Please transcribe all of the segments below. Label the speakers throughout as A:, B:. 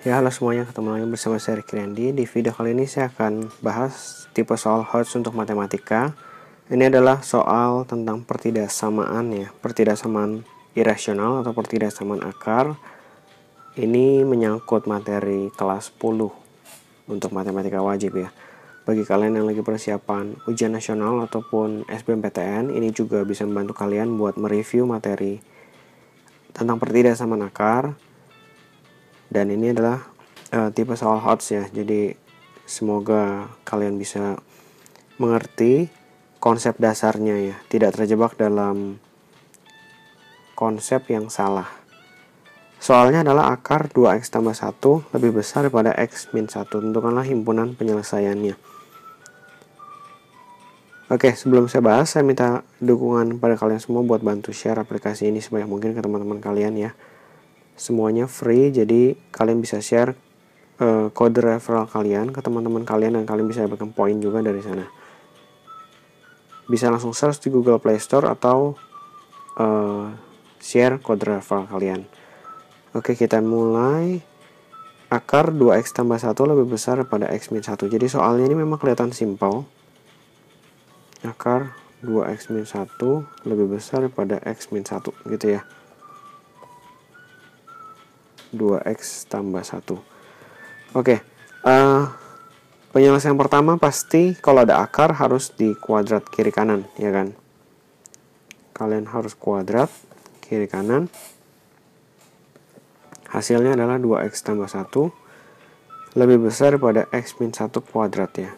A: Ya, halo semuanya, ketemu lagi bersama saya Ricky Randy. Di video kali ini saya akan bahas tipe soal HOTS untuk matematika. Ini adalah soal tentang pertidaksamaan ya, pertidaksamaan irasional atau pertidaksamaan akar. Ini menyangkut materi kelas 10 untuk matematika wajib ya. Bagi kalian yang lagi persiapan ujian nasional ataupun SBMPTN, ini juga bisa membantu kalian buat mereview materi tentang pertidaksamaan akar. Dan ini adalah tipe soal HOTS ya. Jadi semoga kalian bisa mengerti konsep dasarnya ya. Tidak terjebak dalam konsep yang salah. Soalnya adalah akar 2x tambah 1 lebih besar daripada x min 1. Tentukanlah himpunan penyelesaiannya. Oke, sebelum saya bahas, saya minta dukungan pada kalian semua buat bantu share aplikasi ini sebanyak mungkin ke teman-teman kalian ya. Semuanya free, jadi kalian bisa share kode referral kalian ke teman-teman kalian dan kalian bisa dapatkan poin juga dari sana. Bisa langsung search di Google Play Store atau share kode referral kalian. Oke, kita mulai. Akar 2x tambah 1 lebih besar daripada x min 1. Jadi soalnya ini memang kelihatan simpel. Akar 2x min 1 lebih besar daripada x min 1 gitu ya. 2x tambah 1. Oke, penyelesaian pertama pasti kalau ada akar harus di kuadrat kiri kanan, ya kan? Kalian harus kuadrat kiri kanan. Hasilnya adalah 2x tambah 1 lebih besar daripada x min 1 kuadrat ya.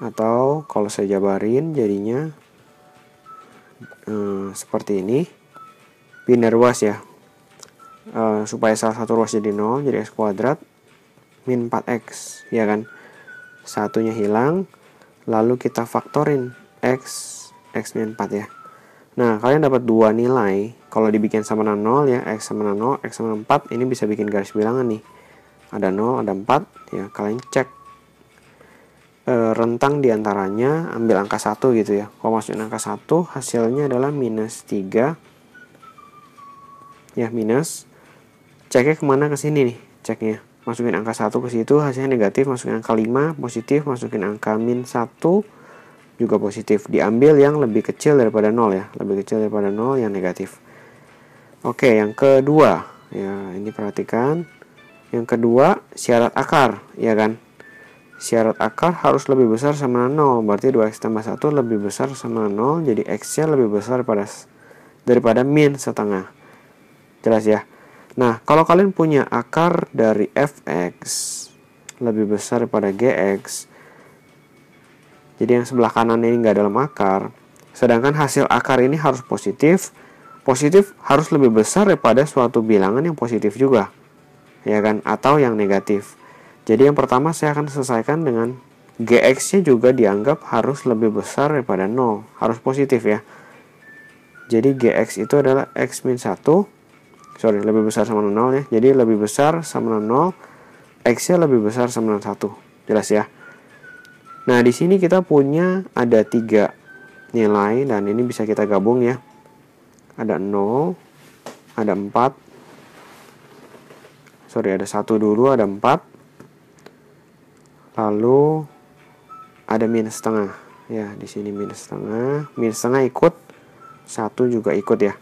A: Atau kalau saya jabarin jadinya seperti ini. Pindah ruas ya. Supaya salah satu ruas jadi 0, jadi x kuadrat min 4x, ya kan? Satunya hilang, lalu kita faktorin x min 4 ya. Nah, kalian dapat dua nilai. Kalau dibikin sama dengan 0 ya, x sama dengan 0, x sama dengan 4, ini bisa bikin garis bilangan nih. Ada 0, ada 4, ya kalian cek rentang diantaranya, ambil angka 1 gitu ya. Kalau masukin angka 1, hasilnya adalah minus 3. Ya, minus. Ceknya kemana ke sini nih, ceknya. Masukin angka 1 ke situ, hasilnya negatif. Masukin angka 5, positif. Masukin angka min 1, juga positif. Diambil yang lebih kecil daripada 0 ya. Lebih kecil daripada 0 yang negatif. Oke, yang kedua. Ya, ini perhatikan. Yang kedua, syarat akar, ya kan? Syarat akar harus lebih besar sama 0. Berarti 2x tambah 1 lebih besar sama 0. Jadi x-nya lebih besar daripada min setengah. Jelas ya? Nah, kalau kalian punya akar dari fx lebih besar daripada gx, jadi yang sebelah kanan ini nggak dalam akar, sedangkan hasil akar ini harus positif, positif harus lebih besar daripada suatu bilangan yang positif juga, ya kan? Atau yang negatif. Jadi yang pertama saya akan selesaikan dengan gx-nya juga dianggap harus lebih besar daripada 0, harus positif ya. Jadi gx itu adalah x min 1, lebih besar sama 0 ya. Jadi lebih besar sama 0, x-nya lebih besar sama 1. Jelas ya? Nah, di sini kita punya ada 3 nilai dan ini bisa kita gabung ya. Ada 0, ada 4. Ada 1 dulu, ada 4. Lalu ada minus setengah. Ya, di sini minus setengah. Minus setengah ikut, 1 juga ikut ya.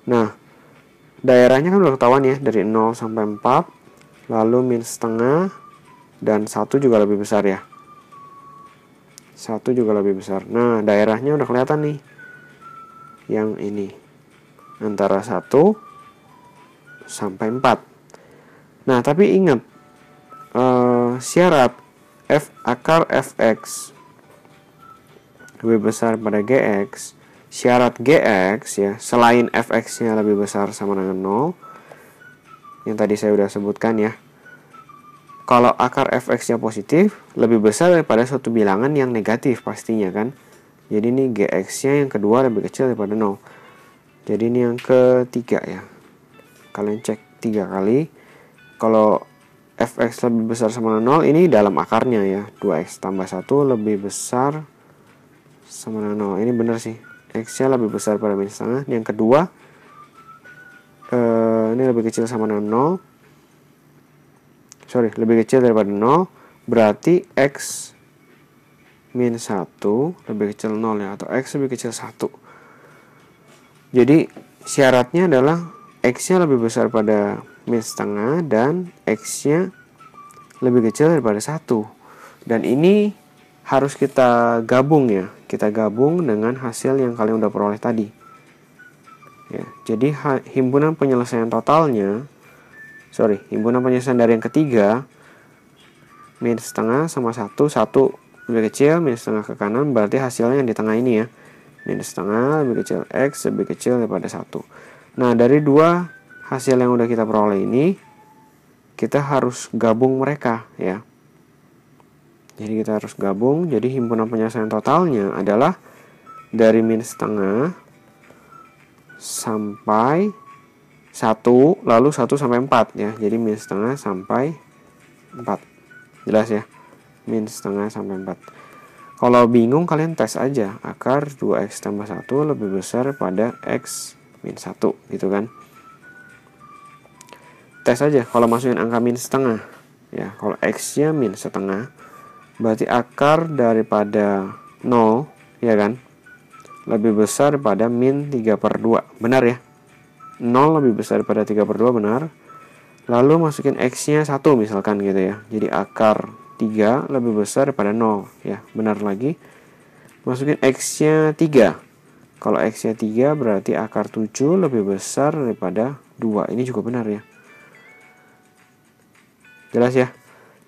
A: Nah, daerahnya kan udah ketahuan ya, dari 0 sampai 4, lalu minus setengah, dan 1 juga lebih besar ya. 1 juga lebih besar. Nah, daerahnya udah kelihatan nih. Yang ini. Antara 1 sampai 4. Nah, tapi ingat, syarat akar fx lebih besar pada gx, syarat gx ya, selain fx-nya lebih besar sama dengan 0, yang tadi saya udah sebutkan ya. Kalau akar fx-nya positif, lebih besar daripada suatu bilangan yang negatif pastinya kan. Jadi ini gx-nya yang kedua lebih kecil daripada 0. Jadi ini yang ketiga ya. Kalian cek 3 kali. Kalau fx lebih besar sama 0, ini dalam akarnya ya. 2x tambah 1 lebih besar sama 0. Ini benar sih. X-nya lebih besar pada min setengah. Yang kedua, ini lebih kecil sama 0. lebih kecil daripada 0, berarti X min 1 lebih kecil 0 ya, atau X lebih kecil 1. Jadi syaratnya adalah X-nya lebih besar pada min setengah dan X-nya lebih kecil daripada 1. Dan ini harus kita gabung ya. Kita gabung dengan hasil yang kalian udah peroleh tadi. Ya, jadi himpunan penyelesaian dari yang ketiga, min setengah sama 1, 1 lebih kecil, min setengah ke kanan, berarti hasilnya yang di tengah ini ya. Min setengah lebih kecil X lebih kecil daripada 1. Nah, dari dua hasil yang udah kita peroleh ini, kita harus gabung mereka ya. Jadi kita harus gabung, jadi himpunan penyelesaian totalnya adalah dari min setengah sampai 1, lalu 1 sampai 4 ya. Jadi min setengah sampai 4. Jelas ya? Min setengah sampai 4. Kalau bingung kalian tes aja. Akar 2x tambah 1 lebih besar pada x min 1 gitu kan. Tes aja kalau masukin angka min setengah. Ya, kalau x-nya min setengah, berarti akar daripada 0 ya kan, lebih besar pada min 3/2. Benar ya? 0 lebih besar pada 3/2 benar. Lalu masukin X-nya 1 misalkan gitu ya. Jadi akar 3 lebih besar daripada 0 ya. Benar lagi. Masukin X-nya 3. Kalau X-nya 3 berarti akar 7 lebih besar daripada 2. Ini juga benar ya. Jelas ya?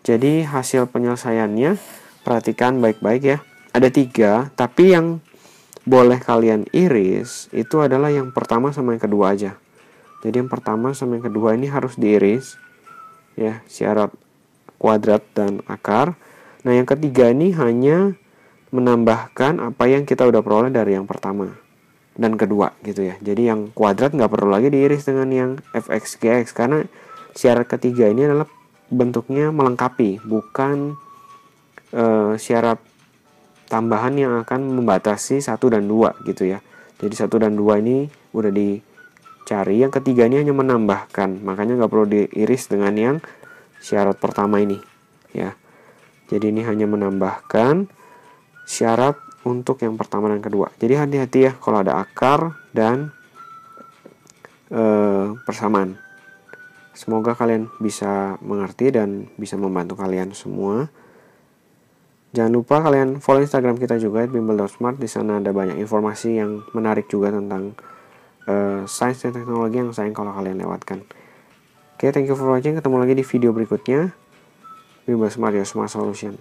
A: Jadi hasil penyelesaiannya perhatikan baik-baik ya. Ada 3, tapi yang boleh kalian iris itu adalah yang pertama sama yang kedua aja. Jadi yang pertama sama yang kedua ini harus diiris ya, syarat kuadrat dan akar. Nah, yang ketiga ini hanya menambahkan apa yang kita udah peroleh dari yang pertama dan kedua gitu ya. Jadi yang kuadrat nggak perlu lagi diiris dengan yang fx gx, karena syarat ketiga ini adalah bentuknya melengkapi, bukan syarat tambahan yang akan membatasi 1 dan 2 gitu ya. Jadi 1 dan 2 ini udah dicari, yang ketiga ini hanya menambahkan, makanya nggak perlu diiris dengan yang syarat pertama ini ya. Jadi ini hanya menambahkan syarat untuk yang pertama dan kedua. Jadi hati-hati ya kalau ada akar dan persamaan. Semoga kalian bisa mengerti dan bisa membantu kalian semua. Jangan lupa kalian follow Instagram kita juga @bimbel.smart. Di sana ada banyak informasi yang menarik juga tentang sains dan teknologi yang sayang kalau kalian lewatkan. Oke, thank you for watching. Ketemu lagi di video berikutnya. Bimbel Smart, your smart solution.